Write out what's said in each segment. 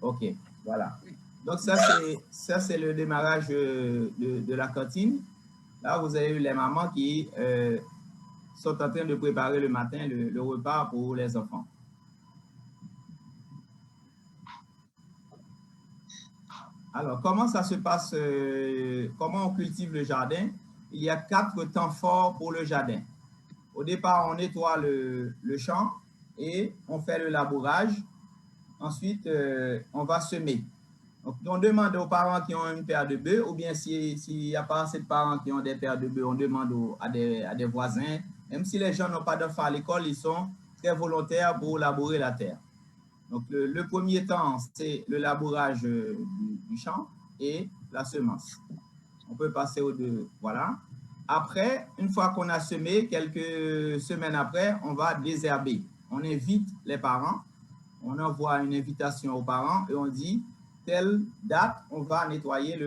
OK, voilà. Donc, ça, c'est le démarrage de la cantine. Là, vous avez eu les mamans qui sont en train de préparer le matin le repas pour les enfants. Alors, comment ça se passe? Comment on cultive le jardin? Il y a 4 temps forts pour le jardin. Au départ, on nettoie le champ et on fait le labourage. Ensuite, on va semer. Donc, on demande aux parents qui ont une paire de bœufs, ou bien s'il n'y a pas assez de parents qui ont des paires de bœufs, on demande à des voisins. Même si les gens n'ont pas d'enfants à l'école, ils sont très volontaires pour labourer la terre. Donc, le premier temps, c'est le labourage du champ et la semence. On peut passer aux deux. Voilà. Après, une fois qu'on a semé, quelques semaines après, on va désherber. On invite les parents, on envoie une invitation aux parents et on dit, telle date, on va nettoyer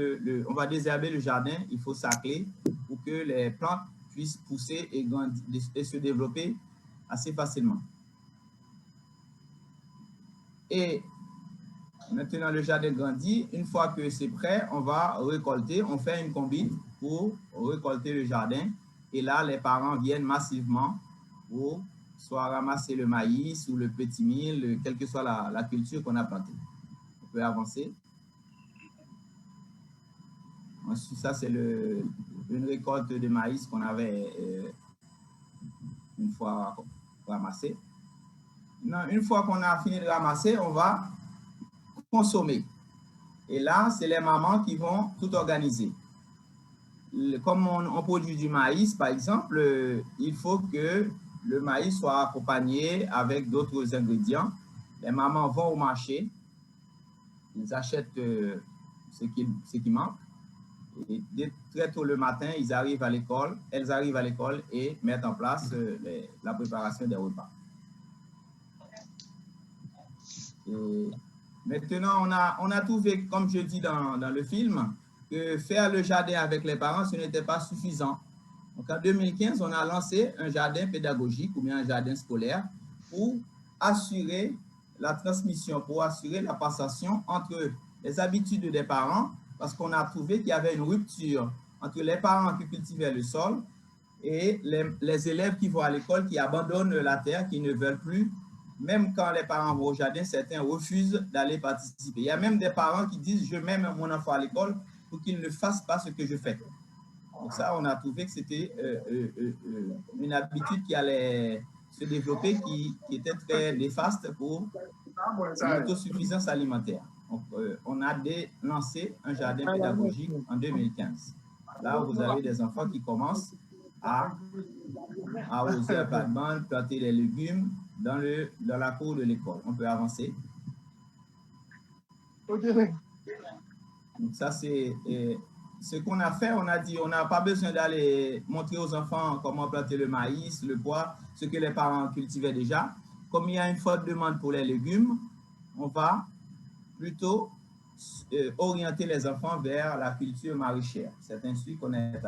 on va désherber le jardin, il faut sacler pour que les plantes puissent pousser et se développer assez facilement. Et maintenant, le jardin grandit. Une fois que c'est prêt, on va récolter. On fait une combine pour récolter le jardin. Et là, les parents viennent massivement pour soit ramasser le maïs ou le petit mil, quelle que soit la culture qu'on a plantée. On peut avancer. Ensuite, ça, c'est une récolte de maïs qu'on avait une fois ramassé. Une fois qu'on a fini de ramasser, on va consommer. Et là, c'est les mamans qui vont tout organiser. Comme on produit du maïs, par exemple, il faut que le maïs soit accompagné avec d'autres ingrédients. Les mamans vont au marché, ils achètent ce qui manque. Et très tôt le matin, elles arrivent à l'école et mettent en place la préparation des repas. Et maintenant, on a trouvé, comme je dis dans le film, que faire le jardin avec les parents, ce n'était pas suffisant. Donc, en 2015, on a lancé un jardin pédagogique ou bien un jardin scolaire pour assurer la transmission, pour assurer la passation entre les habitudes des parents, parce qu'on a trouvé qu'il y avait une rupture entre les parents qui cultivaient le sol et les élèves qui vont à l'école, qui abandonnent la terre, qui ne veulent plus. Même quand les parents vont au jardin, certains refusent d'aller participer. Il y a même des parents qui disent « je mets mon enfant à l'école pour qu'il ne fasse pas ce que je fais ». Donc ça, on a trouvé que c'était une habitude qui allait se développer, qui était très néfaste pour l'autosuffisance alimentaire. Donc, on a lancé un jardin pédagogique en 2015. Là, vous avez des enfants qui commencent à arroser à plat de bande, planter les légumes dans la cour de l'école. On peut avancer. Donc ça, c'est ce qu'on a fait. On a dit, on n'a pas besoin d'aller montrer aux enfants comment planter le maïs, le pois, ce que les parents cultivaient déjà. Comme il y a une forte demande pour les légumes, on va plutôt orienter les enfants vers la culture maraîchère. C'est ainsi qu'on est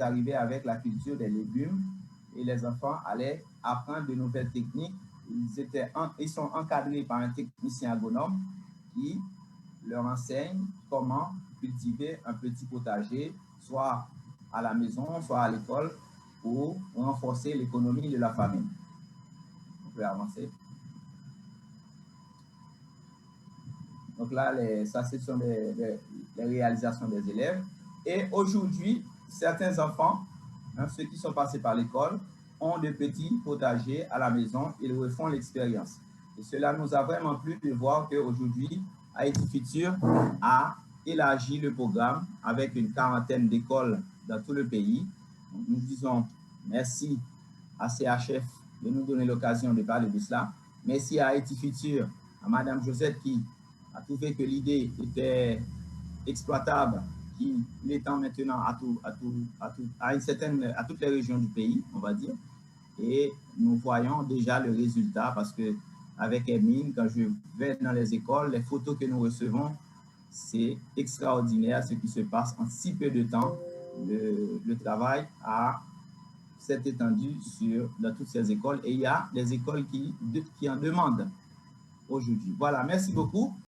arrivé avec la culture des légumes et les enfants allaient apprendre de nouvelles techniques. Ils sont encadrés par un technicien agronome qui leur enseigne comment cultiver un petit potager, soit à la maison, soit à l'école, pour renforcer l'économie de la famille. On peut avancer. Donc là, ça, ce sont les réalisations des élèves. Et aujourd'hui, certains enfants, ceux qui sont passés par l'école, ont de petits potagers à la maison. Ils refont l'expérience. Et cela nous a vraiment plu de voir qu'aujourd'hui, Haïti Futur a élargi le programme avec une quarantaine d'écoles dans tout le pays. Donc, nous disons merci à CHF de nous donner l'occasion de parler de cela. Merci à Haïti Futur, à Madame Josette qui a trouvé que l'idée était exploitable, qui l'étend maintenant à toutes les régions du pays, on va dire. Et nous voyons déjà le résultat parce que avec Hermine, quand je vais dans les écoles, les photos que nous recevons, c'est extraordinaire ce qui se passe en si peu de temps. Le travail s'est étendu dans toutes ces écoles et il y a des écoles qui en demandent aujourd'hui. Voilà, merci beaucoup.